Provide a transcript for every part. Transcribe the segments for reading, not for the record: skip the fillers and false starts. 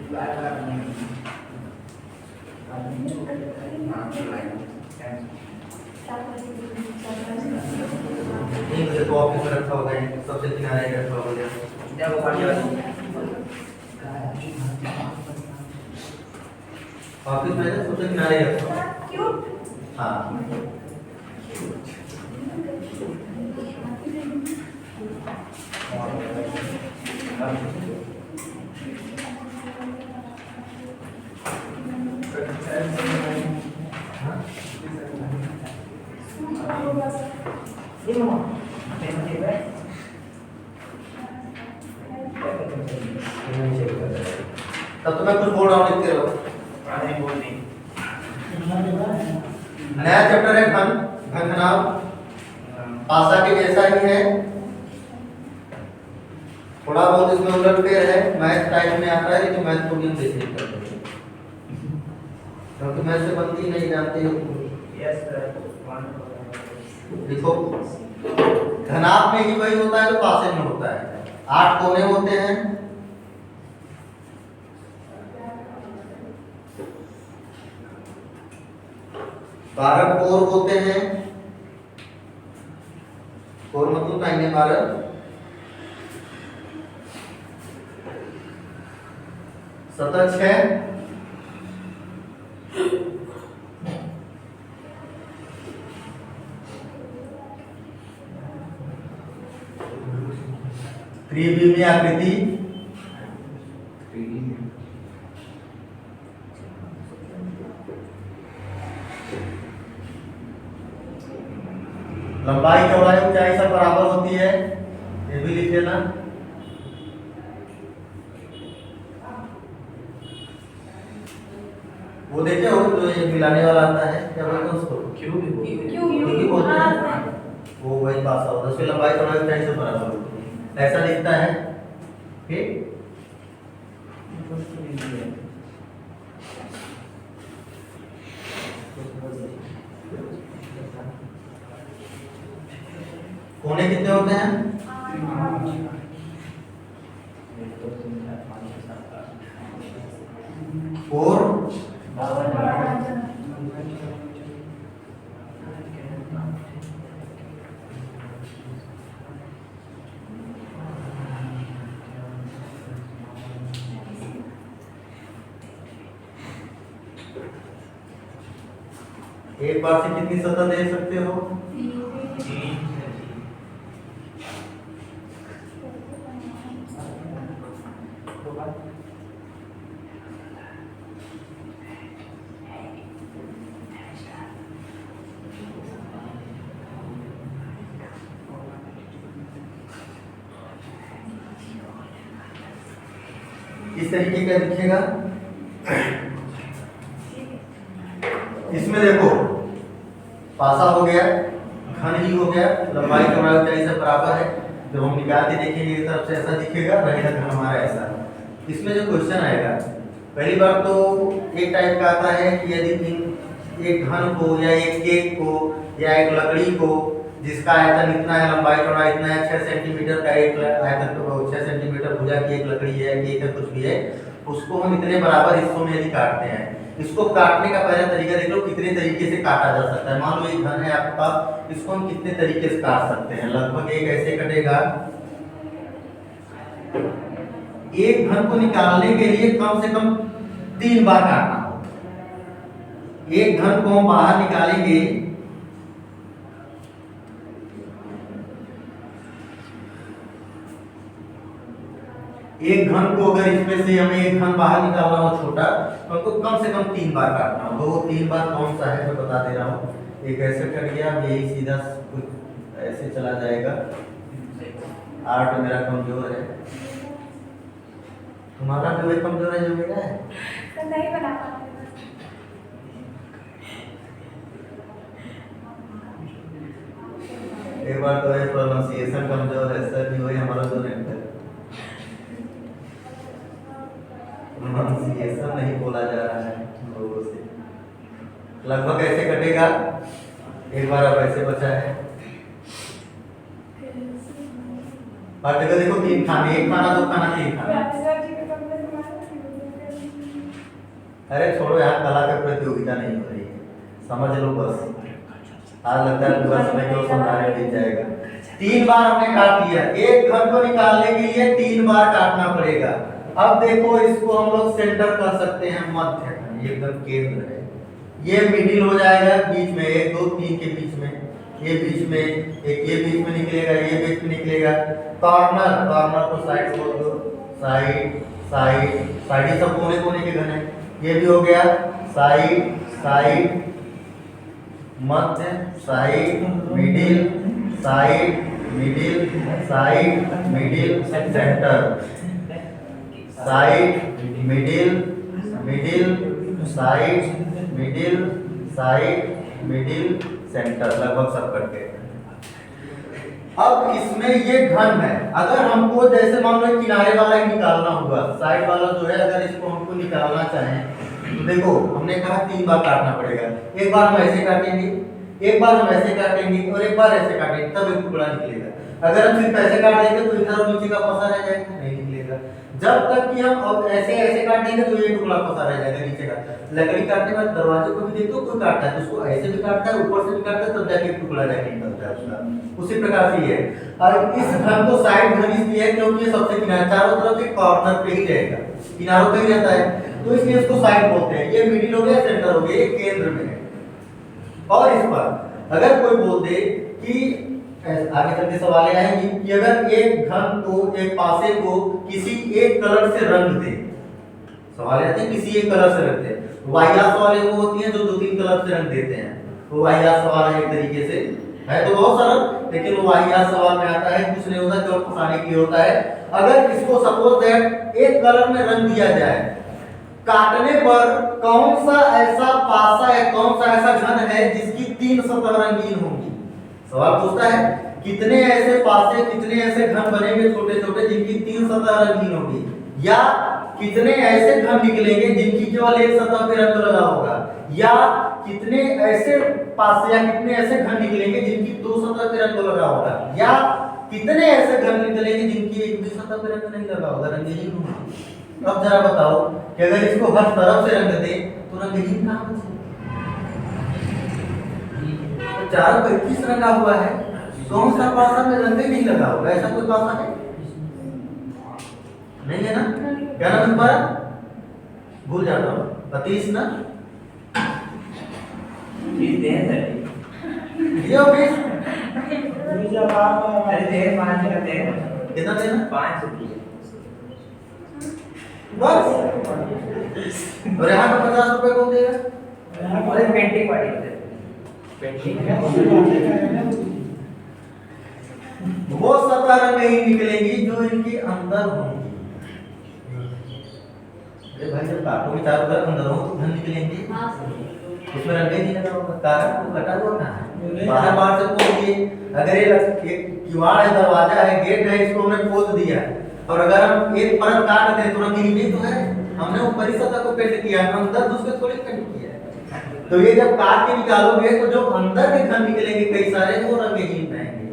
नहीं मुझे तो ऑफिस में रखा होगा, सबसे किनारे रखा होगा। ऑफिस में सबसे किनारे रखा होगा। हाँ तब तो मैं कुछ बोल रहा हूँ, लिखते रहो। नया चैप्टर है घन घनाभ। पासा के जैसा ही है, थोड़ा बहुत इसमें उलटफेर है, मैथ टाइप में आता है, लेकिन मैथ को भी हम बेसिक करते हैं क्योंकि मैथ से बनती नहीं जानते हो। देखो घनाभ में ही वही होता है जो पासे में होता है। 8 कोने होते हैं, 12 कोर होते हैं। कोर मतलब महीने 12, सतह 6, त्रिविमीय आकृति, लंबाई चौड़ाई ऊंचाई सब बराबर होती है, ये भी लिख लेना। वो देखे हो जो ये मिलाने वाला आता है, क्या बोलते हैं उसको? क्यूब बोलते हैं। वो वही पास होता है, उसकी लंबाई चौड़ाई ऊंचाई सब बराबर होती है, ऐसा दिखता है। ठीक, कोने कितने होते हैं? 4 एक बार से कितनी सतह दे सकते हो? इस तरीके का दिखेगा। इसमें देखो पासा हो गया, घन ही हो गया, लंबाई चौड़ाई ऊंचाई सब बराबर है। जब हम निकाल के देखेंगे एक तरफ से ऐसा दिखेगा, रहेगा घन हमारा ऐसा। इसमें जो क्वेश्चन आएगा, पहली बार तो एक टाइप का आता है कि यदि एक घन को या एक केक को या एक लकड़ी को जिसका आयतन इतना है, लंबाई चौड़ाई इतना है, 6 सेंटीमीटर का एक आयतन को 6 सेंटीमीटर भुजा की एक लकड़ी है, केक है, कुछ भी है, उसको हम इतने बराबर हिस्सों में यदि काटते हैं, इसको काटने का पहला तरीका देख लो कितने तरीके से काटा जा सकता है। मान लो एक घन है आपके पास, इसको हम कितने तरीके से काट सकते हैं। लगभग एक ऐसे कटेगा। एक घन को निकालने के लिए कम से कम 3 बार काटना होगा। एक घन को हम बाहर निकालेंगे, एक घन को अगर इसमें से हमें एक घन बाहर निकालना हो छोटा, तो हमको कम से कम 3 बार काटना होगा। वो 3 बार कौन सा है मैं बता दे रहा हूँ। एक ऐसे कट गया, यही सीधा ऐसे चला जाएगा। आर्ट मेरा कमजोर है, तुम्हारा भी वही कमजोर है जो मेरा है। तो नहीं बना पाते। एक बार तो है प्रोनाउंसिएशन कमजोर है, सर भी वही हमारा जो है प्रोनाउंसिएशन नहीं बोला जा रहा है लोगों से। लगभग ऐसे कटेगा। एक बार अब ऐसे बचा है। और देखो 3 खाने, 1 खाना 2 खाना 3 खाना। अरे छोड़ो, यहाँ कला की प्रतियोगिता नहीं हो रही है, समझ लो बस। आज लगता है पूरा समय को समझाने बीत जाएगा। 3 बार हमने काट लिया, एक घन को निकालने के लिए 3 बार काटना पड़ेगा। अब देखो इसको हम लोग सेंटर कर सकते हैं, मध्य ये एकदम केंद्र है, ये मिडिल हो जाएगा बीच में, 1 2 3 के बीच में, ये बीच में एक, ये बीच में निकलेगा, ये बीच में निकलेगा। कॉर्नर, कॉर्नर को साइड बोल दो, साइड साइड साइड, ये सब कोने कोने के घन है। ये भी हो गया साइड साइड, मध्य side, middle side, middle side, middle center, side middle, middle side, middle side, middle center, लगभग सब कट गए। अब इसमें ये घन है, अगर हमको जैसे मान लो किनारे वाला ही निकालना होगा, साइड वाला जो है अगर इसको हमको निकालना चाहें तो देखो हमने कहा 3 बार काटना पड़ेगा। एक बार हम ऐसे काटेंगे, एक बार हम ऐसे काटेंगे और एक बार ऐसे काटेंगे, तब एक टुकड़ा निकलेगा। अगर हम सिर्फ ऐसे काट देंगे तो इधर और नीचे का फंसा रह जाएगा, नहीं निकलेगा। जब तक कि हम अब ऐसे ऐसे काटेंगे तो ये टुकड़ा फंसा रह जाएगा नीचे का। लकड़ी काटने वाले दरवाजे को भी देखो, कोई काटता है तो उसको ऐसे भी काटता है, ऊपर से भी काटता है, तब जाके एक टुकड़ा जाके निकलता है उसका। उसी प्रकार से ये है। और इस घन को साइड घन इसलिए है क्योंकि ये सबसे किनारे, चारों तरफ के कॉर्नर पे ही रहेगा, किनारों पे ही रहता है, तो इसलिए इसको साइड बोलते हैं। ये मिडिल हो गया, सेंटर हो गया, ये केंद्र में है। और इस पर अगर कोई बोल दे कि आगे चल के सवाल यह है कि अगर एक घन को, एक पासे को किसी एक कलर से रंग दे, सवाल आते हैं किसी एक कलर से रंग दे, वाहियात सवाल वो होती है जो 2-3 कलर से रंग देते हैं, वो वाहियात सवाल है। एक तरीके से है तो बहुत सरल, लेकिन वो वाहियात सवाल में आता है, कुछ नहीं होता, केवल फंसाने के लिए होता है। अगर इसको सपोज दैट एक कलर में रंग दिया जाए, काटने पर कौन सा ऐसा पासा है, कौन सा ऐसा घन है जिसकी 3 सतह रंगीन होंगी? सवाल पूछता है कितने ऐसे पासे, कितने ऐसे घन बनेंगे छोटे छोटे जिनकी 3 सतह रंगीन होगी, या कितने ऐसे घन निकलेंगे जिनकी केवल एक सतह पे रंग लगा होगा, या कितने ऐसे पासे या कितने ऐसे घन निकलेंगे जिनकी 2 सतह पे रंग लगा होगा, या कितने ऐसे घन निकलेंगे जिनकी एक भी सतह पे रंग नहीं लगा होगा, रंगहीन होगा। अब जरा बताओ कि अगर इसको हर तरफ से रंग दे तो रंगहीन कहां बचेगा? चारों पर किस रंगा हुआ है, कौन सा पासा में रंग नहीं लगा होगा? ऐसा कोई पासा है? नहीं है ना? क्या नाम तुम्हारा? भूल जाता हूँ, अतीश ना? ये ऑफिस कितना देना? 5 बस। और यहाँ का 50 रुपए कौन देगा? पेंटिंग वाली वो सतह रंग नहीं निकलेंगी जो इनके अंदर होंगी। अरे भाई जब काटोगे चारों तरफ अंदर हो तो घन निकलेंगे, उसमें रंग नहीं लगा होगा, कारण को कटा हुआ कहाँ है? बाहर से खोद दिए। अगर ये किवाड़ है, दरवाजा है, गेट है, इसको हमने खोद दिया और अगर हम एक परत काट दें तो रंगीन नहीं तो है, हमने ऊपरी सतह को पेंट किया, अंदर दूसरे थोड़ी पेंट किया। तो ये जब काट के निकालोगे तो जो अंदर के घन निकलेंगे कई सारे, वो रंगहीन रहेंगे,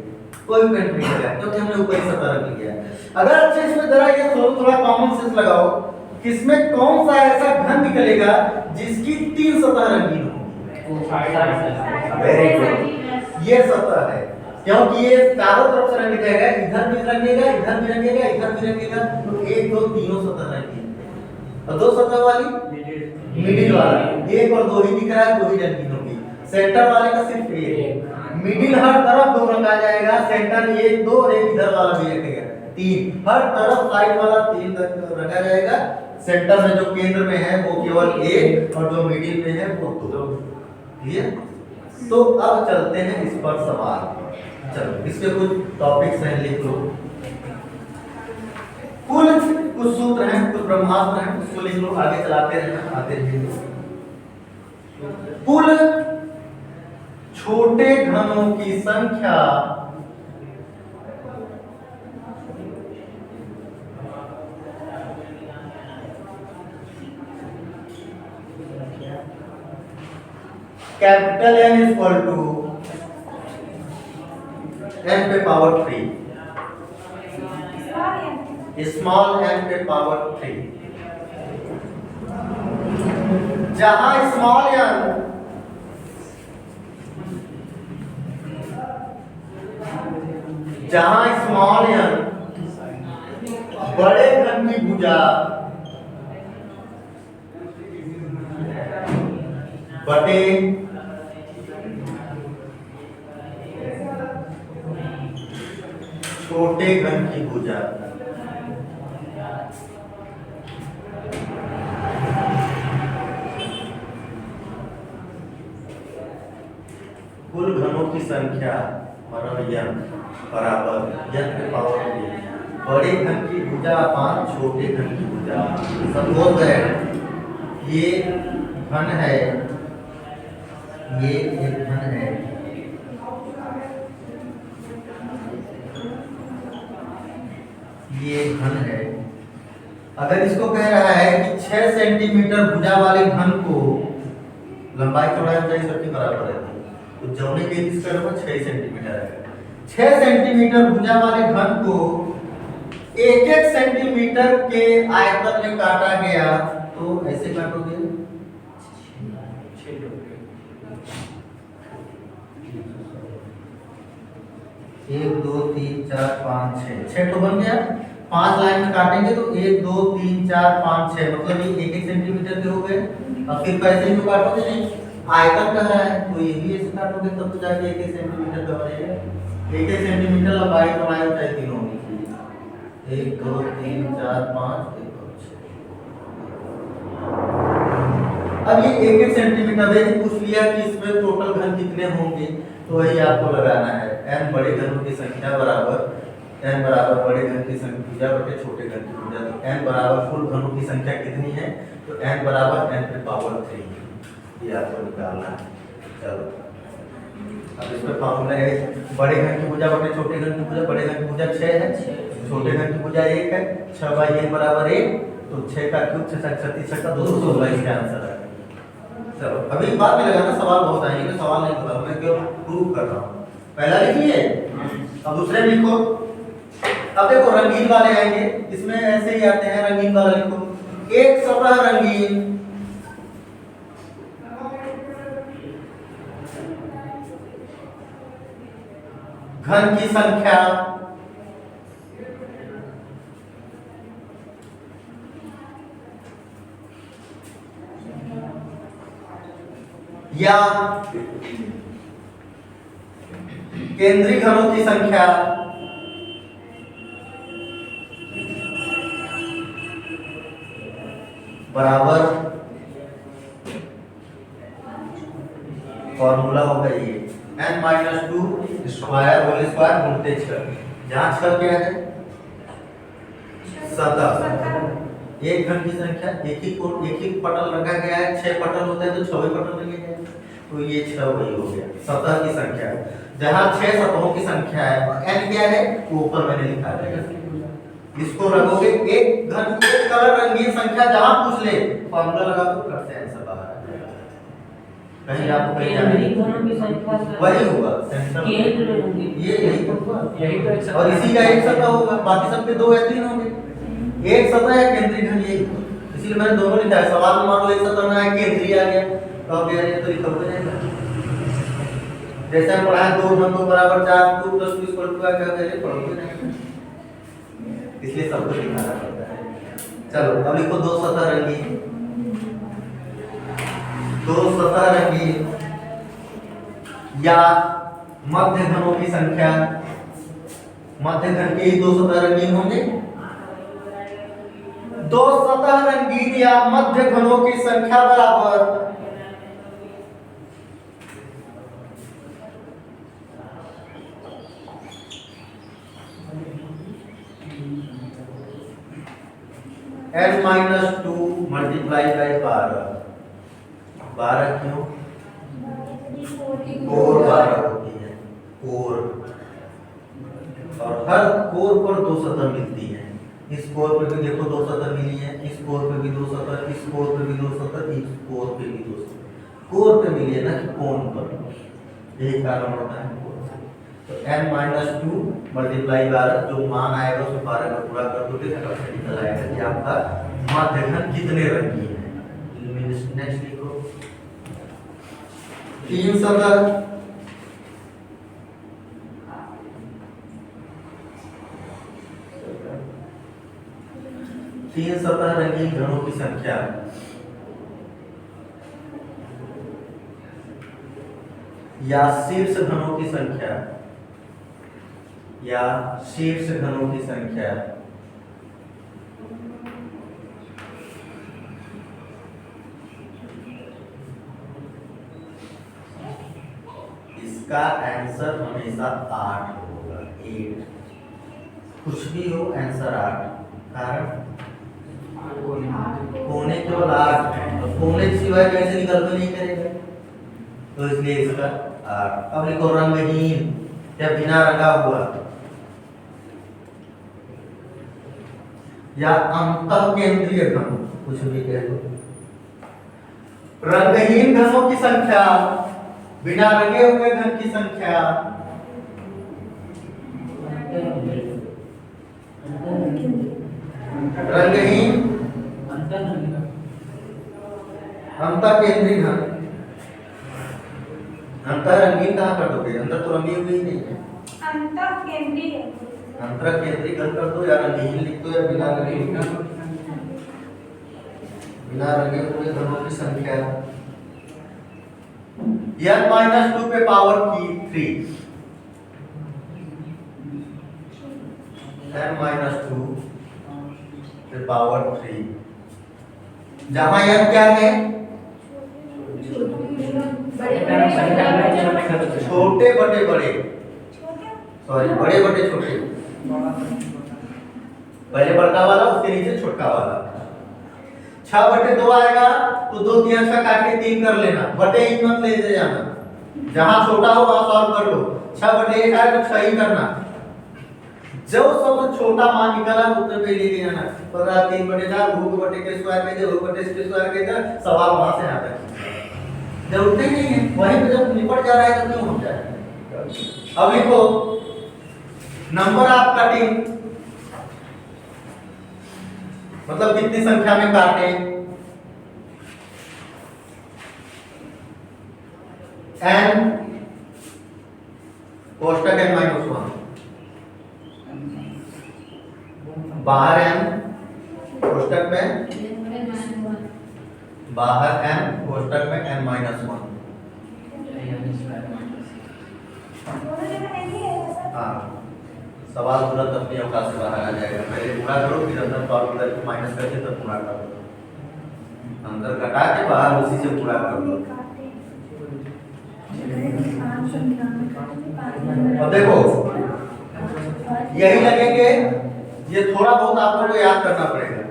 कोई पेंट नहीं करेगा क्योंकि हमने ऊपरी सतह रख लिया है। अगर अच्छे इसमें जरा ये थोड़ा कॉमन सेंस लगाओ, किसमें कौन सा ऐसा घन निकलेगा जिसकी 3 सतह रंगीन होगी? वेरी गुड, ये सतह है, क्योंकि ये चारों तरफ से रंग जाएगा, इधर भी रंगेगा, इधर भी रंगेगा, इधर भी रंगेगा, तो 1 2 तीनों सतह रंगीन। और 2 सतह वाली मिडिल वाला 1 और 2 ही दिख रहा है, 2 ही रंगीन होगी। सेंटर वाले का सिर्फ 1, मिडिल हर तरफ 2 रंगा जाएगा, सेंटर 1 2 और एक इधर वाला भी रखेगा 3, हर तरफ साइड वाला 3 रंगा जाएगा। सेंटर में जो केंद्र में है वो केवल 1 और जो मिडिल में है वो 2। क्लियर? तो अब चलते हैं इस पर सवाल। चलो इसके कुछ टॉपिक्स हैं, लिख लो। कुछ सूत्र हैं, कुछ ब्रह्मास्त्र हैं, उसको लिख लो, आगे चलाते रहना, आते रहेंगे। कुल छोटे घनों की संख्या capital N equal to n पे पावर 3, स्मॉल n पे पावर 3। जहां स्मॉल n बड़े घन की भुजा बटे छोटे घन की भुजा कुल घनों की संख्या बराबर n के पावर 3 बड़े घन की भुजा अपान छोटे घन की भुजा। सपोज दैट ये घन है, ये एक घन है, ये घन है। अगर इसको कह रहा है कि 6 सेंटीमीटर भुजा वाले घन को लंबाई चौड़ाई ऊंचाई सबकी बराबर है, तो जौने के इसका लगभग 6 सेंटीमीटर है। 6 सेंटीमीटर भुजा वाले घन को 1-1 सेंटीमीटर के आयतन में काटा गया, तो ऐसे काटोगे 1 2 3 4 5 6 तो बन गया। 5 लाइन में काटेंगे तो 1 2 3 4 5 6 मतलब ये 1-1 सेंटीमीटर के हो गए। अब फिर कैसे ही काटोगे, नहीं आयतन कह रहा है तो ये भी ऐसे काटोगे तब तो जाके 1-1 सेंटीमीटर का बनेगा। 1-1 सेंटीमीटर लंबाई चौड़ाई ऊंचाई तीनों होनी चाहिए। 1 2 3 4 5 1 2 6। अब ये 1-1 सेंटीमीटर है, पूछ लिया कि इसमें टोटल घन कितने होंगे, तो वही आपको लगाना है। n बड़े घनों की संख्या बराबर n बराबर बड़े घन की संख्या बटे छोटे घन की भुजा। तो n बराबर कुल घनों की संख्या कितनी है, तो n बराबर n पे पावर 3, ये आपको निकालना है। चलो अब इस पे फार्मूला है बड़े घन की भुजा बटे छोटे घन की भुजा। बड़े घन की भुजा 6 है, छोटे घन की भुजा 1 है। 6/1 बराबर 1, तो 6 का क्यूब 6 36 का 216 इसका आंसर है। चलो अभी बाद में लगाना, सवाल बहुत आएंगे, तो सवाल नहीं होगा, मैं केवल प्रूव कर रहा हूँ। पहला लिख लिए, अब दूसरे लिखो। अब देखो रंगीन वाले आएंगे, इसमें ऐसे ही आते हैं। रंगीन वाला लिखो, एक सतह रंगीन घन की संख्या या केंद्रीय घनों की संख्या बराबर, फॉर्मूला होगा ये n-2 स्क्वायर होल स्क्वायर गुणित 6, जहां 6 क्या है सतह। एक घन की संख्या एक ही पटल रखा गया है, 6 पटल होते हैं तो 6 पटल लगे गए, तो ये 6 वही हो गया सतह की संख्या। जहां 6 सतहों की संख्या है और n क्या है वो ऊपर मैंने लिखा है, इसको रखोगे। एक घन एक कलर रंगीन संख्या जहां पूछ ले फॉर्मूला लगा दो, कट से आंसर बाहर आ जाएगा। कहीं आपको कहीं केंद्रीय घनों की संख्या वही होगा सेंटर, केंद्र होंगे, ये यही होगा, यही तो एक और इसी का एक सतह होगा, बाकी सबके 2 या 3 होंगे। एक सतह है केंद्रीय घन, यही इसलिए मैंने दोनों लिखा है। सवाल में मान लो एक सतह ना है केंद्रीय आ गया तो अब ये तो लिखा हो जाएगा। जैसे हम पढ़ा है 2 घन 2 बराबर 4 2 + 2 = क्या करें पढ़ोगे नहीं, इसलिए सब कुछ लिखाना पड़ता है। चलो अब लिखो 2 सतह रंगीन, 2 सतह रंगीन या मध्य घनों की संख्या, मध्य घन के ही 2 सतह रंगीन होंगे। 2 सतह रंगीन या मध्य घनों की संख्या बराबर n-2 मल्टीप्लाई बाय 12। 12 क्यों? कोर 12 होती है, कोर, और हर कोर पर 2 सतह मिलती है। इस कोर पे भी देखो 2 सतह मिली है, इस कोर पे भी 2 सतह, इस कोर पे भी 2 सतह, इस कोर पे भी 2 सतह। कोर पे मिली है ना कि कोण पर, यही कारण होता है कोर। तो n-2 मल्टीप्लाई 12, जो मान आएगा उसमें 12 का पूरा कर दो, निकल आएगा कि आपका मध्य घन कितने रंगीन है। नेक्स्ट लिखो 3 सतह 3 सतह रंगीन घनों की संख्या या शीर्ष घनों की संख्या इसका आंसर हमेशा 8 होगा। 8 कुछ भी हो आंसर 8। कारण कोने केवल 8 है, तो कोने के सिवाय कैसे निकल तो नहीं करेगा, तो इसलिए इसका 8। अब लिखो रंगहीन या बिना रंगा हुआ या अंतः केंद्रीय घन, कुछ भी कह दो। रंगहीन घनों की संख्या, बिना रंगे हुए घन की संख्या, रंगहीन अंतः केंद्रीय घन। अंतर रंगीन कहाँ कर दोगे, अंदर तो रंगी हुई नहीं है। अंतर केंद्रीय घन कर दो, या रंगीन लिख दो, या बिना रंगे हुए घनों की संख्या n-2 पे पावर की 3, n-2 पे पावर 3, जहां n क्या है, छोटे बटे बड़े, सॉरी बड़े बटे छोटे, पहले बड़का वाला उसके नीचे छोटा वाला। 6/2 आएगा तो 2 3 का काट के 3 कर लेना, बटे 1 मत ले जाना, जहां छोटा हो वहां सॉल्व कर लो। 6/1 आए तो 6 ही करना, जो सब छोटा मान निकला उतने पे लेके जाना। 3/4 भूख बटे के स्क्वायर पे दे, भूख बटे के स्क्वायर के दे, सवाल वहां से आता है। जरूरत ही नहीं है, वहीं पे जब निपट जा रहा है तो क्यों हो जाए। अब लिखो नंबर ऑफ कटिंग, मतलब कितनी संख्या में काटे, n कोष्टक n-1, बाहर n कोष्टक में, बाहर n कोष्टक में n-1। हाँ, सवाल तुरंत अपनी अवकाश से बाहर आ जाएगा। पहले पूरा करो, फिर अंदर सॉल्व करके माइनस करके तब पूरा कर दो। अंदर घटा के बाहर उसी से पूरा कर दो। और देखो यही लगेंगे, ये थोड़ा बहुत आप लोगों को याद करना पड़ेगा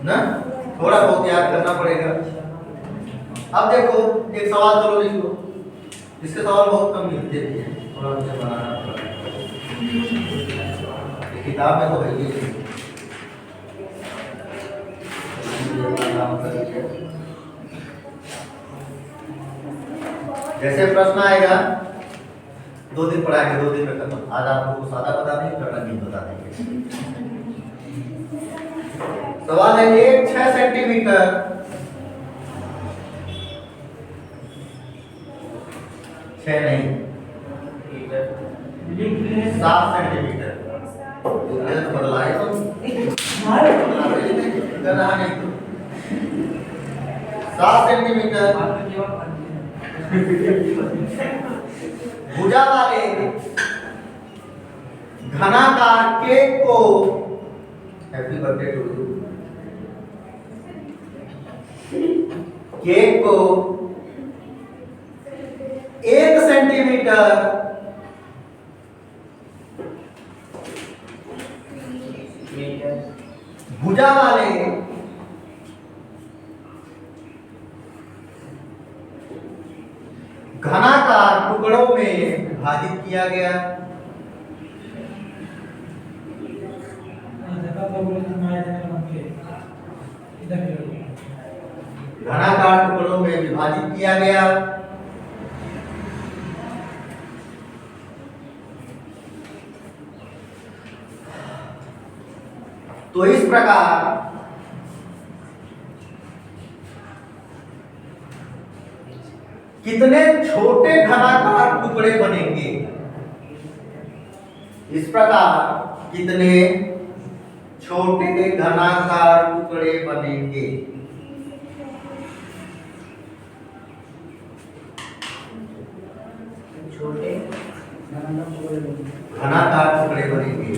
ना, थोड़ा बहुत याद करना पड़ेगा। अब देखो एक सवाल चलो लिख लो, इसके सवाल बहुत कम मिलते हैं, थोड़ा मुझे बनाना पड़ेगा। किताब में तो है ये, जैसे प्रश्न आएगा 2 दिन पढ़ाएंगे, 2 दिन में खत्म। आज आप लोगों को सादा बता देंगे, करना नहीं बता देंगे। सवाल है 6 सेंटीमीटर 6 नहीं 7 सेंटीमीटर बदला है, तो 7 सेंटीमीटर भुजा वाले घनाकार केक को, happy birthday to you, cake को 1 सेंटीमीटर भुजा वाले घनाकार टुकड़ों में विभाजित किया गया। घनाकार टुकड़ों में विभाजित किया गया। तो इस प्रकार कितने छोटे घनाकार टुकड़े बनेंगे। इस प्रकार कितने छोटे घनाकार टुकड़े बनेंगे। छोटे घनाकार टुकड़े बनेंगे।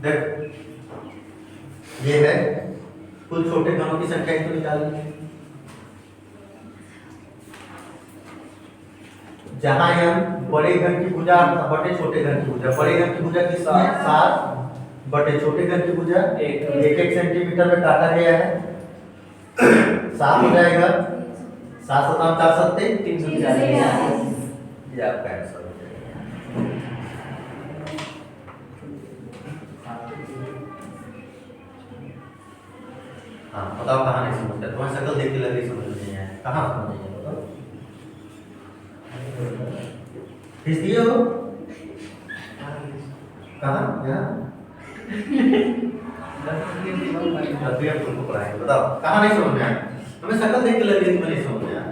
देख ये है कुल छोटे घनों की संख्या इसको निकालनी। जहां हम बड़े घन की भुजा बटे छोटे घन की भुजा, बड़े घन की भुजा किसमें 7 बटे छोटे घन की भुजा 1 सेंटीमीटर में काटा गया है। 7 हो जाएगा, 7 7 4 सत्ते 340। ये आपका आंसर हो जाएगा। हाँ बताओ कहाँ नहीं समझ रहे, तुम्हारी शक्ल देख के लगे समझ नहीं आया, कहाँ समझ नहीं आया बताओ। खींच दिए हो कहाँ यहाँ तुमको पढ़ाएंगे, बताओ कहाँ नहीं समझ में आया। हमें शक्ल देख के लगे तुम्हें नहीं समझ में आया,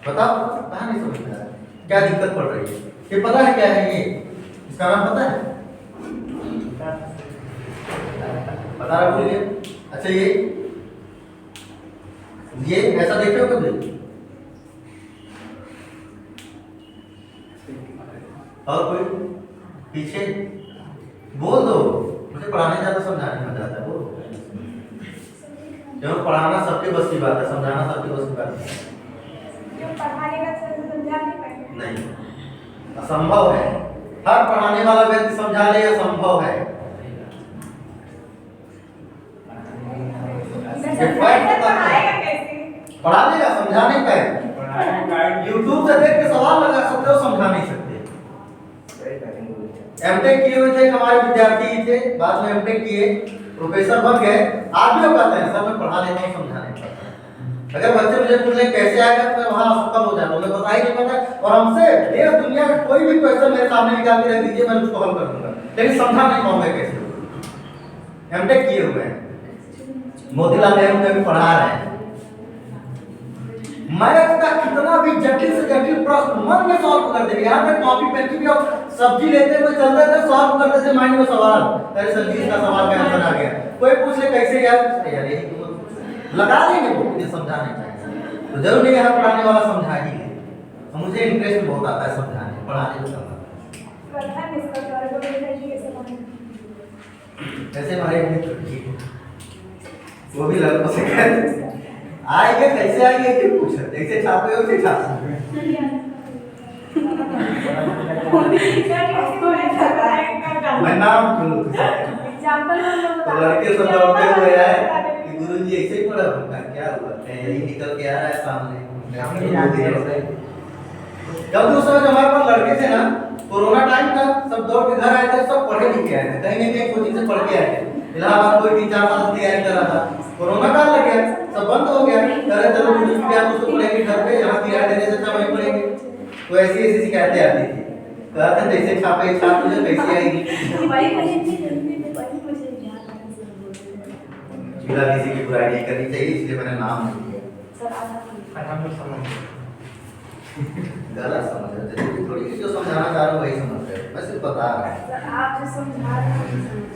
बताओ कहाँ नहीं समझ में आया, क्या दिक्कत पड़ रही है। ये पता है क्या है, ये इसका नाम पता है, बता रहा बोलिए। अच्छा ये ऐसा देखे हो कभी, और कोई पीछे बोल दो, मुझे पढ़ाने जाता समझाने में जाता है वो, क्यों पढ़ाना सबके बस की बात है, समझाना सबके बस की बात है। पढ़ाने का समझा नहीं पाएंगे, नहीं असंभव है, हर पढ़ाने वाला व्यक्ति समझा ले, असंभव है। पढ़ा देगा, समझा नहीं पाएगा। यूट्यूब से देख के सवाल लगा सकते हो, समझा नहीं सकते। एमटेक किए हुए थे हमारे विद्यार्थी थे, बाद में एमटेक किए, प्रोफेसर बन गए, आज भी कहते हैं सर मैं पढ़ा लेता हूँ, समझा नहीं पाता। अगर बच्चे मुझे पूछ ले कैसे आएगा तो मैं वहाँ असफल हो जाता हूँ, मैं बता ही नहीं पाता। और हमसे देश दुनिया में कोई भी क्वेश्चन मेरे सामने निकाल के रख दीजिए, मैं उसको हल कर दूंगा, लेकिन समझा नहीं पाऊंगा कैसे। एमटेक किए हुए हैं, मोतीलाल नेहरू में भी पढ़ा रहे हैं। मैथ का कितना भी जटिल से जटिल प्रश्न मन में सॉल्व कर देंगे। यहाँ पे कॉपी पेन की भी और सब्जी लेते हुए चलते थे, सॉल्व करते थे माइंड में सवाल, अरे सब्जी का सवाल का आंसर आ गया। कोई पूछ ले कैसे यार, यार यही लगा देंगे वो, मुझे समझाने चाहिए। तो जरूर नहीं यहाँ पढ़ाने वाला समझा ही है, तो मुझे इंटरेस्ट बहुत आता है समझाने पढ़ाने में। ऐसे हमारे वो भी लड़कों से कहते आएंगे, कैसे आएंगे क्यों पूछे, ऐसे छापे हो से छापे। मैं नाम बोलूं तो लड़के सब दौड़ते हुए आए कि गुरुजी ऐसे ही पढ़ा, क्या हुआ यही निकल के आ रहा है सामने। जब उस समय हमारे पास लड़के थे ना, कोरोना टाइम था, सब दौड़ के घर आए थे, सब पढ़े लिखे आए थे, कहीं ना कहीं कोचिंग से पढ़ के आए थे। इलाहाबाद कोई 3-4 साल तैयारी कर रहा था, कोरोना काल लग गया, सब बंद हो गया। अरे चलो उसको पढ़ेंगे घर पे, यहाँ किराया देने से अच्छा वहीं पढ़ेंगे। तो ऐसी ऐसी शिकायतें आती थी, कहते जैसे छापे छाप मुझे कैसे आएगी। बिना किसी की बुराई नहीं करनी चाहिए, इसलिए मैंने नाम नहीं लिया। गलत समझ रहे थे थोड़ी, जो समझाना चाह रहा हूँ वही समझ रहे, मैं सिर्फ बता रहा हूँ। आप जो समझा रहे हैं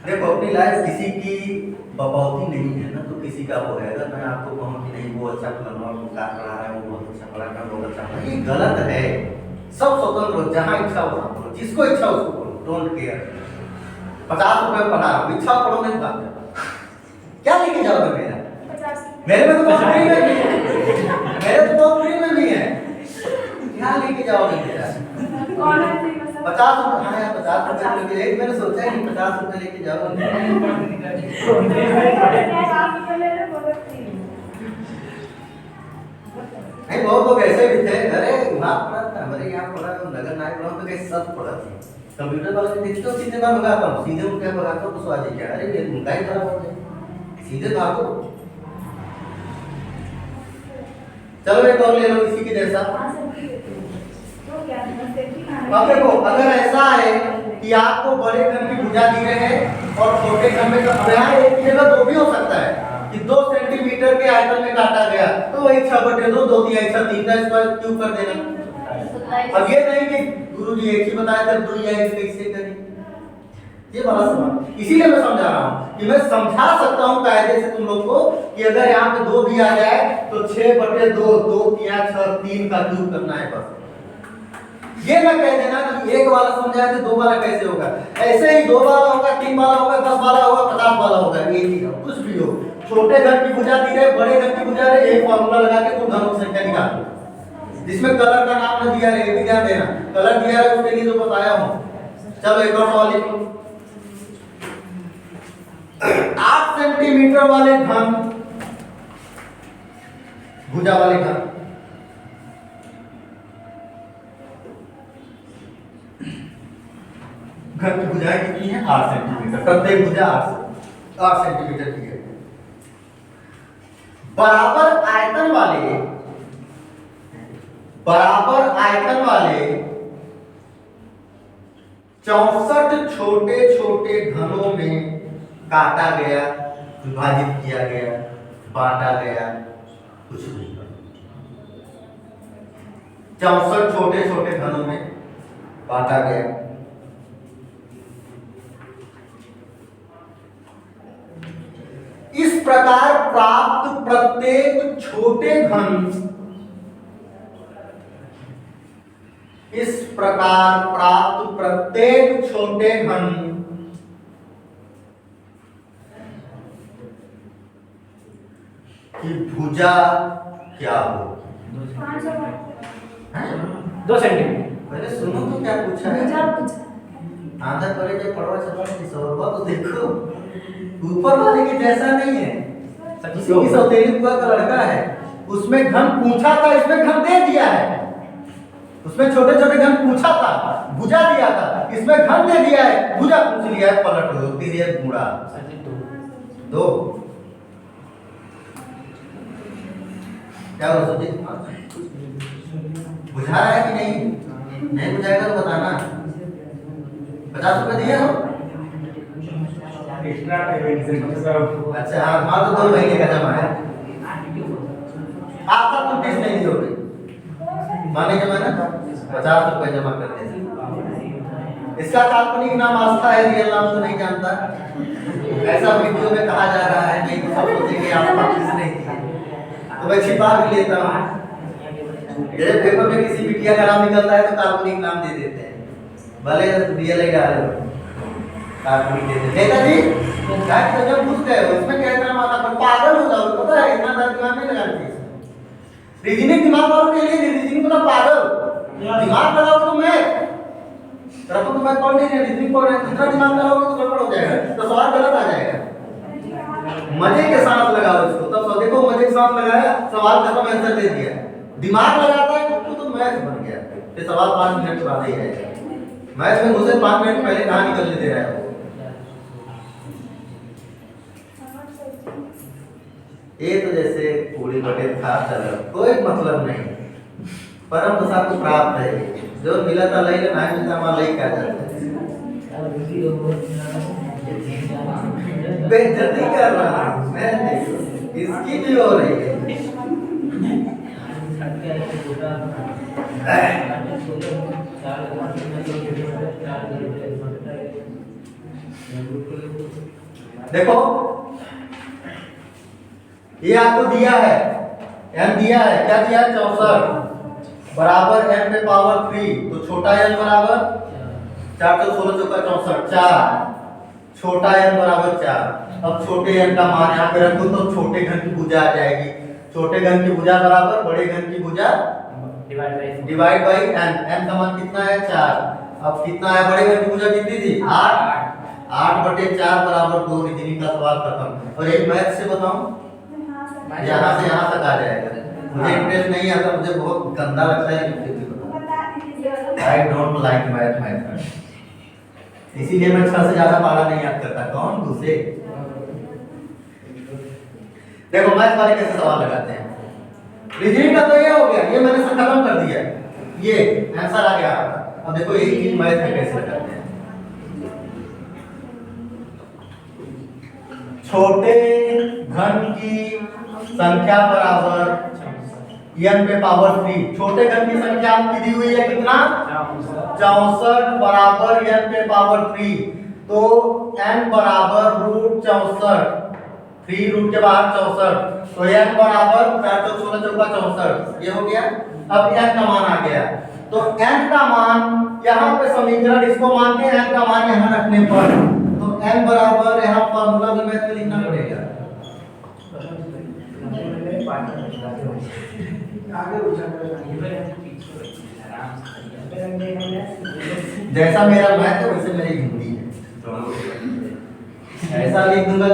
देखो अपनी लाइफ किसी की बपौती नहीं है ना, तो किसी का वो है। अगर मैं आपको कहूँ कि नहीं वो अच्छा पढ़ा रहा है, वो बहुत अच्छा पढ़ा रहा है, बहुत अच्छा पढ़ा, ये गलत है। सब स्वतंत्र हो, जहाँ इच्छा हो वहाँ पढ़ो, जिसको इच्छा हो उसको पढ़ो, डोंट केयर। 50 रुपए पढ़ा रहा हूँ, इच्छा पढ़ो, नहीं बात क्या लेके जाओगे मेरा, मेरे में तो बहुत फ्री में भी है, मेरे तो बहुत फ्री में भी है, क्या लेके जाओगे मेरा। 50 रुपए, हाँ यार 50 रुपए लेके, मैंने सोचा ही नहीं 50 रुपए लेके जाओगे। नहीं बहुत लोग ऐसे भी थे, अरे वहाँ पढ़ा था, हमारे यहाँ पढ़ा था, नगर नायक पढ़ा, तो कैसे सब पढ़ा था। कंप्यूटर वाले से देखते हो, सीधे बार भगाता हूँ, सीधे उनके भगाता हूँ, तो स्वाद क्या, अरे ये उनका ही खराब हो जाए, सीधे भागो। चलो एक और ले लो इसी के जैसा। तो क्या समझते हैं कि अब देखो अगर ऐसा है कि आपको बड़े घन की भुजा दी रहे हैं और छोटे घन में अब यहाँ एक की जगह दो भी हो सकता है कि 2 सेंटीमीटर के आयतन में काटा गया तो वही 6/2 2 तिहाई 6 3 का स्क्वायर क्यूब कर देना। अब ये नहीं कि गुरुजी एक ही बताया था 2 या 1 कैसे करें, ये बड़ा सवाल। इसीलिए मैं समझा रहा हूँ कि मैं समझा सकता हूँ कायदे से तुम लोग को कि अगर यहाँ पे 2 भी आ जाए तो 6/2 2 3 6 3 का क्यूब करना है बस। ये ना कह देना कि एक वाला समझाया तो 2 वाला कैसे होगा, ऐसे ही 2 वाला होगा 3 वाला होगा 10 वाला होगा 50 वाला होगा, ये नहीं हो कुछ भी हो। छोटे घन की भुजा दी रहे बड़े घन की भुजा रहे एक फार्मूला लगा के तुम घनों की संख्या निकाल लो, जिसमें कलर का नाम ना दिया रहे, ध्यान देना कलर दिया रहे उसके लिए जो बताया हूँ। चलो एक और सवाल लिखो। 8 सेंटीमीटर वाले घन भुजा वाले घन घन की भुजाएं कितनी है 8 सेंटीमीटर, प्रत्येक भुजा 8 सेंटीमीटर की है। बराबर आयतन वाले 64 छोटे छोटे घनों में काटा गया, विभाजित किया गया, बांटा गया, कुछ नहीं। 64 छोटे छोटे घनों में बांटा गया। इस प्रकार प्राप्त प्रत्येक छोटे घन की भुजा क्या होगी? 2 सेंटीमीटर। पहले सुनो तो क्या पूछा है। आधा करे जब पढ़वा चलवा की सौरवा तो देखो ऊपर वाले के जैसा नहीं है, किसी की सौतेली बुआ का लड़का है, उसमें घन पूछा था, इसमें घन दे दिया है। उसमें छोटे छोटे घन पूछा था, भुजा दिया था, इसमें घन दे दिया है, भुजा पूछ लिया है, पलट दो तीर गुणा 2। क्या हो सोची बुझा रहा है कि नहीं बुझाएगा तो बताना। 50 रुपए दिए हो? अच्छा हाँ हाँ तो 2 महीने का जमा है। आप तक तुम टेस्ट नहीं दोगे, माने जमा ना 50 रुपए जमा कर देना। इसका काल्पनिक नाम आस्था है, रियल नाम तो नहीं जानता। ऐसा वीडियो में कहा जा रहा है, नहीं तो सब सोचेंगे आप प्रैक्टिस नहीं की, तो मैं छिपा भी लेता हूँ। जैसे पेपर में किसी बिटिया का नाम निकलता है तो काल्पनिक नाम दे देते हैं, भले रियल ही डाले हो काल्पनिक दे देते। नेताजी गाइड तो जब घुस गए उसमें क्या इतना माथा पर पागल हो जाओ, पता है इतना दिमाग नहीं लगाते। रीजनिंग दिमाग वालों के लिए, रीजनिंग मतलब पागल दिमाग लगाओ तो मैं रखो तो मैं पढ़ नहीं रहा, रीजनिंग पढ़ रहे, दूसरा दिमाग लगाओगे तो गड़बड़ हो जाएगा, तो सवाल गलत आ जाएगा। मजे के साथ लगाओ इसको, तब तो देखो मजे के साथ लगाया, सवाल खत्म, आंसर दे दिया। दिमाग लगाता है तो मैथ बन गया, फिर सवाल 5 मिनट बाद ही आएगा। मैथ में मुझे 5 मिनट पहले कहाँ निकलने दे रहा है। ये तो जैसे पूरी बटे खा चल, कोई मतलब नहीं, परम दशा को प्राप्त है, जो मिला था लई ना मिलता मां लई क्या जाता है। बेइज्जती कर रहा हूं मैं, इसकी भी हो रही है। देखो ये आपको दिया है, m दिया है, क्या दिया है 64 बराबर m पे पावर 3, तो छोटा n बराबर 4 तो 16 चौका 64 4, छोटा n बराबर 4। अब छोटे n का मान यहाँ पे रखो तो छोटे घन की भुजा आ जाएगी। छोटे घन की भुजा बराबर बड़े घन की भुजा डिवाइड बाई n। n का मान कितना है 4। अब कितना है बड़े घन की भुजा कितनी थी 8/4 बराबर 2। रीजनिंग का सवाल खत्म। और एक मैथ से बताऊं, यहाँ से यहाँ तक आ जाएगा। मुझे इंटरेस्ट नहीं आता, मुझे बहुत गंदा लगता है, आई डोंट लाइक मैथ, इसीलिए मैं 6 से ज्यादा पारा नहीं याद करता। कौन दूसरे देखो मैथ वाले कैसे सवाल लगाते हैं। रीजनिंग का तो ये हो गया, ये मैंने सब खत्म कर दिया। ये आंसर आ गया आपका। अब देखो एक चीज मैथ में कैसे करते हैं। छोटे घन की संख्या बराबर n पे पावर 3। छोटे घन की संख्या आपकी दी हुई है कितना? 64 बराबर n पे पावर 3। तो n बराबर √64, 3 रूट के बाहर 64, तो n बराबर 4 चौक 16 चौका 64, ये हो गया। अब n का मान आ गया, तो n का मान यहाँ पे समीकरण इसको मान के n का मान यहाँ रखने पर, तो n बराबर यहाँ फॉर्मूला में मैथ में लिखना पड़ेगा। जैसा मेरा मैथ है वैसे मेरी हिंदी है, ऐसा लिख दूंगा।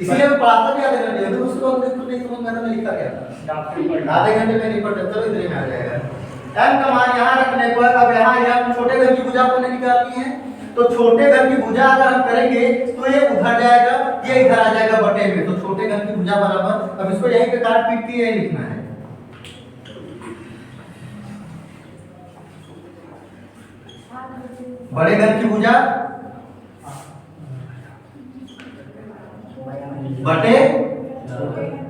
इसलिए मैं पढ़ाता भी आधे घंटे, तो उसको नहीं समझ में मैंने लिखा क्या था, आधे घंटे में नहीं पढ़ते, चलो इतने में आ जाएगा। n का मान यहाँ रखने पर, अब यहाँ छोटे घन की भुजा को निकालनी है, तो छोटे घन की भुजा अगर हम करेंगे तो ये उधर जाएगा, ये इधर आ जाएगा बटे में, तो छोटे घन की भुजा बराबर, अब इसको यहीं पे काट पीट के ये लिखना है। बड़े घन की भुजा बटे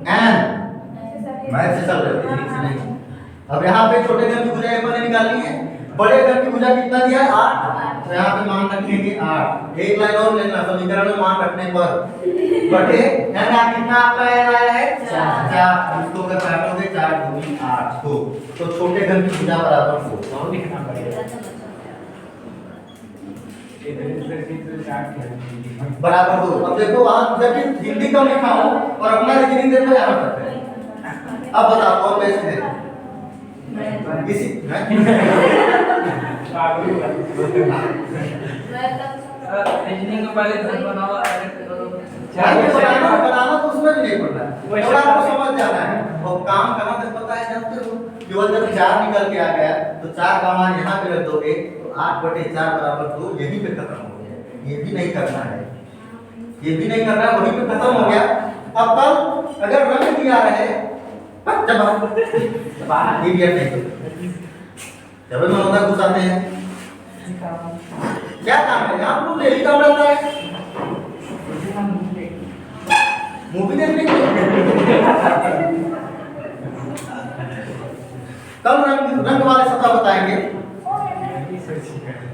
n, मैथ से चल रहे थे नहीं। अब यहाँ पे छोटे घन की भुजा पर निकालनी है, बड़े घन की भुजा कितना दिया है? 8, तो यहाँ पे मान रखेंगे 8। एक लाइन और लेना, समीकरण में मान रखने पर बटे n कितना आपका n आया है 4, इसको अगर काटोगे 4 दूनी 8 हो, तो छोटे घन की भुजा बराबर 4 लिखना पड़ेगा बराबर 2। अब देखो वहां जब हिंदी कम लिखा हो और अपना रीजनिंग देखो यहाँ तक है। अब बताओ कौन बेस्ट है? इसी रीजनिंग को पहले घर बनाओ, बनाना तो उसमें भी नहीं पड़ना है, थोड़ा आपको समझ जाना है। और काम कहाँ तक पता है जानते हो? केवल जब 4 निकल के आ गया तो 4 का मान यहाँ पे रख दोगे, तो 8/4 बराबर 2 यहीं पे खत्म हो गया। ये भी नहीं करना है, ये भी नहीं करना है, वहीं पे खत्म हो गया। अब कल अगर रंग दिया रहे जब जब में होता घुसाते हैं, क्या काम है? आप लोग डेली काम रहता है, मूवी देखने के लिए। कल रंग वाले सत्ता बताएंगे।